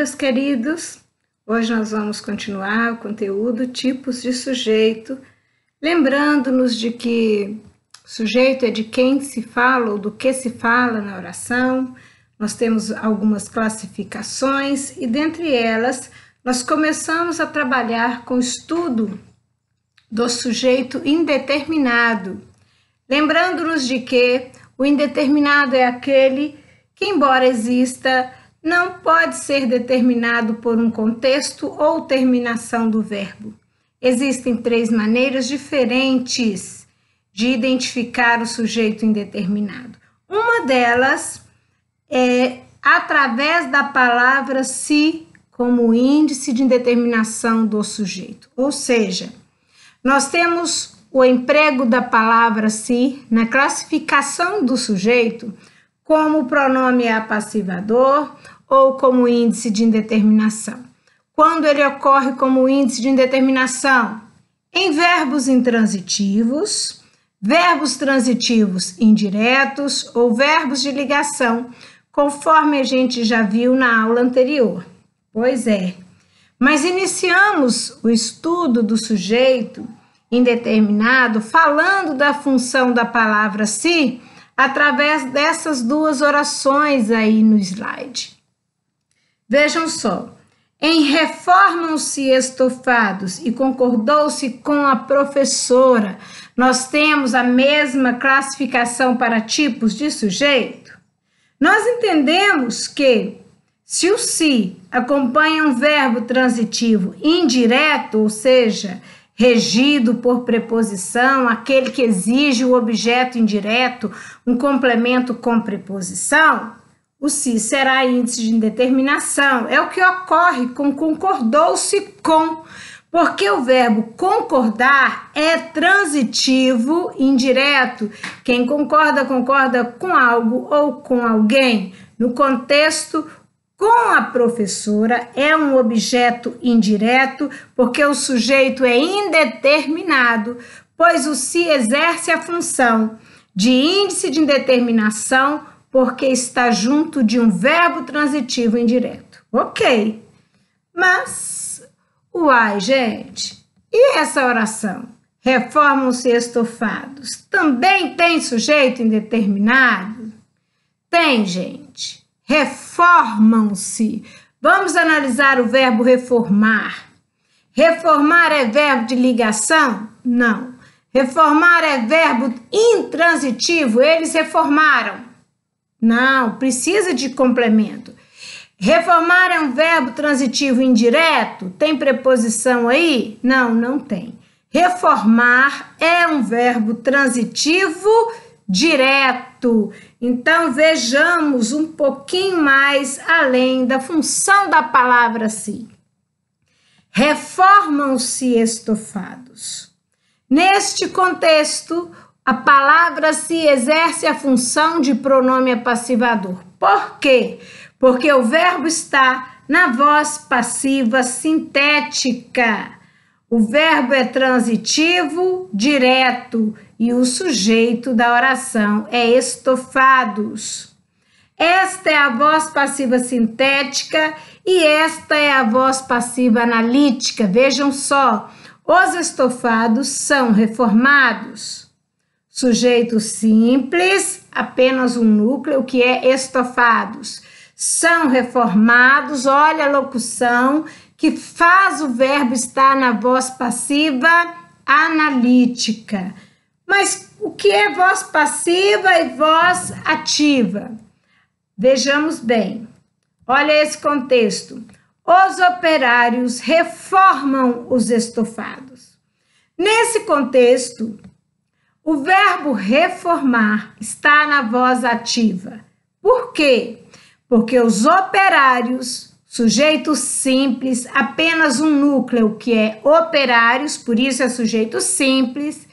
meus queridos. Hoje nós vamos continuar o conteúdo tipos de sujeito, lembrando-nos de que sujeito é de quem se fala ou do que se fala na oração. Nós temos algumas classificações e dentre elas nós começamos a trabalhar com o estudo do sujeito indeterminado, lembrando-nos de que o indeterminado é aquele que, embora exista, não pode ser determinado por um contexto ou terminação do verbo. Existem 3 maneiras diferentes de identificar o sujeito indeterminado. Uma delas é através da palavra se como índice de indeterminação do sujeito. Ou seja, nós temos o emprego da palavra se na classificação do sujeito como pronome apassivador ou como índice de indeterminação. Quando ele ocorre como índice de indeterminação? Em verbos intransitivos, verbos transitivos indiretos ou verbos de ligação, conforme a gente já viu na aula anterior. Pois é, mas iniciamos o estudo do sujeito indeterminado falando da função da palavra se através dessas 2 orações aí no slide. Vejam só, em reformam-se estofados e concordou-se com a professora, nós temos a mesma classificação para tipos de sujeito? Nós entendemos que se o se acompanha um verbo transitivo indireto, ou seja, regido por preposição, aquele que exige o objeto indireto, um complemento com preposição, o se será índice de indeterminação. É o que ocorre com concordou-se com, porque o verbo concordar é transitivo indireto. Quem concorda, concorda com algo ou com alguém. No contexto, com a professora é um objeto indireto, porque o sujeito é indeterminado, pois o se exerce a função de índice de indeterminação, porque está junto de um verbo transitivo indireto. Ok, mas, uai, gente, e essa oração? Reformam-se estofados. Também tem sujeito indeterminado? Tem, gente. Reformam-se. Vamos analisar o verbo reformar. Reformar é verbo de ligação? Não. Reformar é verbo intransitivo. Eles reformaram. Não, precisa de complemento. Reformar é um verbo transitivo indireto? Tem preposição aí? Não, não tem. Reformar é um verbo transitivo direto. Então, vejamos um pouquinho mais além da função da palavra se. Reformam-se estofados. Neste contexto, a palavra se exerce a função de pronome apassivador. Por quê? Porque o verbo está na voz passiva sintética. O verbo é transitivo, direto, e o sujeito da oração é estofados. Esta é a voz passiva sintética e esta é a voz passiva analítica. Vejam só, os estofados são reformados. Sujeito simples, apenas um núcleo, que é estofados. São reformados, olha a locução que faz o verbo estar na voz passiva analítica. Mas o que é voz passiva e voz ativa? Vejamos bem. Olha esse contexto. Os operários reformam os estofados. Nesse contexto, o verbo reformar está na voz ativa. Por quê? Porque os operários, sujeito simples, apenas um núcleo que é operários, por isso é sujeito simples.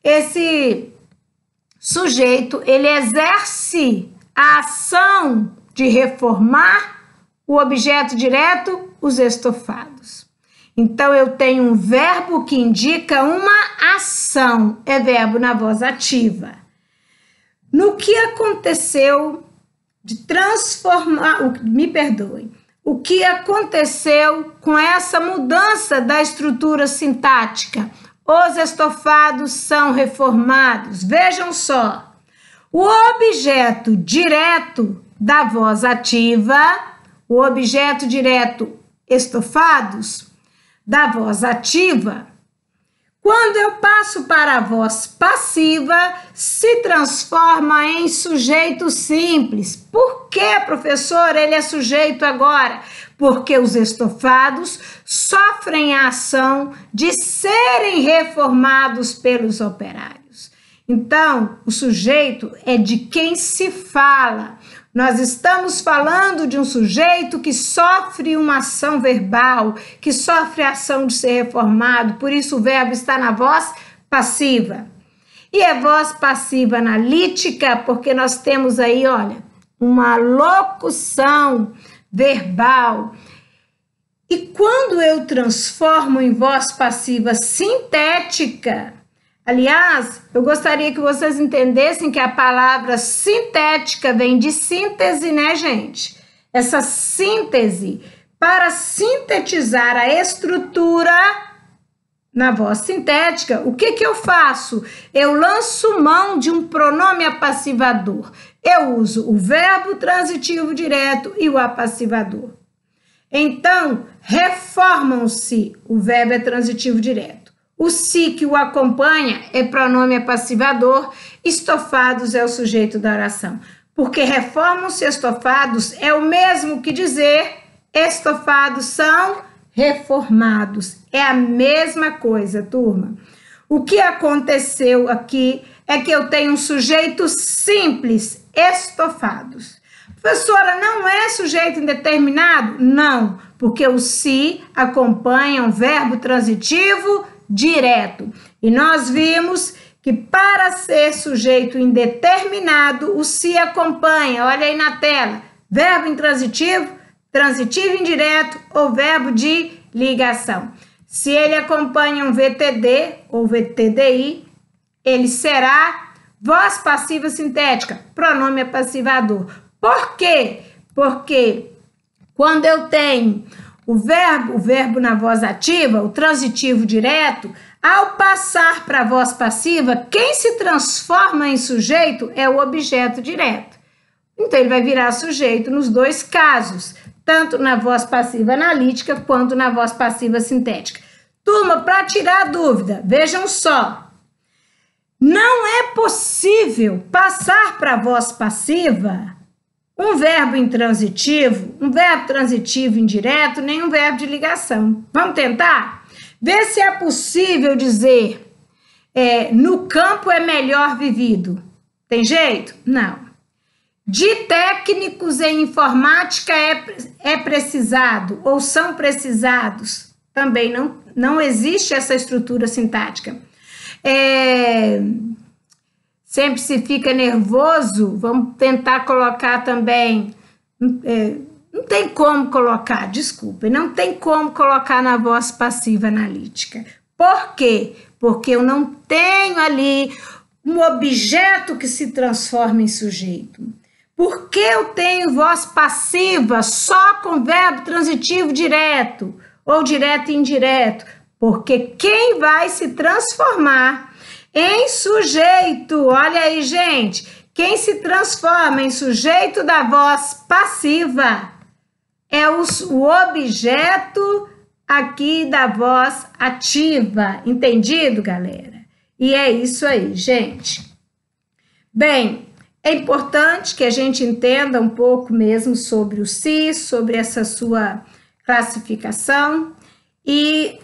Esse sujeito, ele exerce a ação de reformar o objeto direto, os estofados. Então, eu tenho um verbo que indica uma ação, é verbo na voz ativa. No que aconteceu de transformar, me perdoem, o que aconteceu com essa mudança da estrutura sintática. Os estofados são reformados. Vejam só, o objeto direto da voz ativa, o objeto direto estofados da voz ativa, quando eu passo para a voz passiva, se transforma em sujeito simples. Por que, professor, ele é sujeito agora? Porque os estofados sofrem a ação de serem reformados pelos operários. Então, o sujeito é de quem se fala. Nós estamos falando de um sujeito que sofre uma ação verbal, que sofre a ação de ser reformado, por isso o verbo está na voz passiva. E é voz passiva analítica, porque nós temos aí, olha, uma locução verbal. E quando eu transformo em voz passiva sintética, aliás, eu gostaria que vocês entendessem que a palavra sintética vem de síntese, né, gente? Essa síntese, para sintetizar a estrutura na voz sintética, o que eu faço? Eu lanço mão de um pronome apassivador. Eu uso o verbo transitivo direto e o apassivador. Então, reformam-se, o verbo é transitivo direto. O se que o acompanha é pronome apassivador, estofados é o sujeito da oração. Porque reformam-se estofados é o mesmo que dizer estofados são reformados. É a mesma coisa, turma. O que aconteceu aqui é que eu tenho um sujeito simples, estofados. Professora, não é sujeito indeterminado? Não, porque o se acompanha um verbo transitivo direto. E nós vimos que para ser sujeito indeterminado, o se acompanha, olha aí na tela, verbo intransitivo, transitivo indireto ou verbo de ligação. Se ele acompanha um VTD ou VTDI, ele será voz passiva sintética, pronome apassivador. Por quê? Porque quando eu tenho o verbo na voz ativa, o transitivo direto, ao passar para a voz passiva, quem se transforma em sujeito é o objeto direto. Então, ele vai virar sujeito nos dois casos, tanto na voz passiva analítica quanto na voz passiva sintética. Turma, para tirar a dúvida, vejam só. Não é possível passar para a voz passiva um verbo intransitivo, um verbo transitivo indireto, nem um verbo de ligação. Vamos tentar? Ver se é possível dizer no campo é melhor vivido. Tem jeito? Não. De técnicos em informática é precisado ou são precisados. Também não existe essa estrutura sintática. Sempre se fica nervoso, vamos tentar colocar também, não tem como colocar, desculpa, não tem como colocar na voz passiva analítica. Por quê? Porque eu não tenho ali um objeto que se transforma em sujeito. Por que eu tenho voz passiva só com verbo transitivo direto ou direto e indireto? Porque quem vai se transformar em sujeito, olha aí, gente, quem se transforma em sujeito da voz passiva é o objeto aqui da voz ativa, entendido, galera? E é isso aí, gente. Bem, é importante que a gente entenda um pouco mesmo sobre o si, sobre essa sua classificação e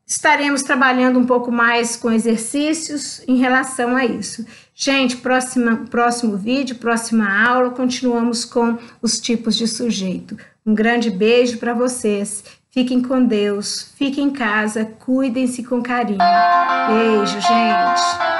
estaremos trabalhando um pouco mais com exercícios em relação a isso. Gente, próximo vídeo, próxima aula, continuamos com os tipos de sujeito. Um grande beijo para vocês. Fiquem com Deus, fiquem em casa, cuidem-se com carinho. Beijo, gente.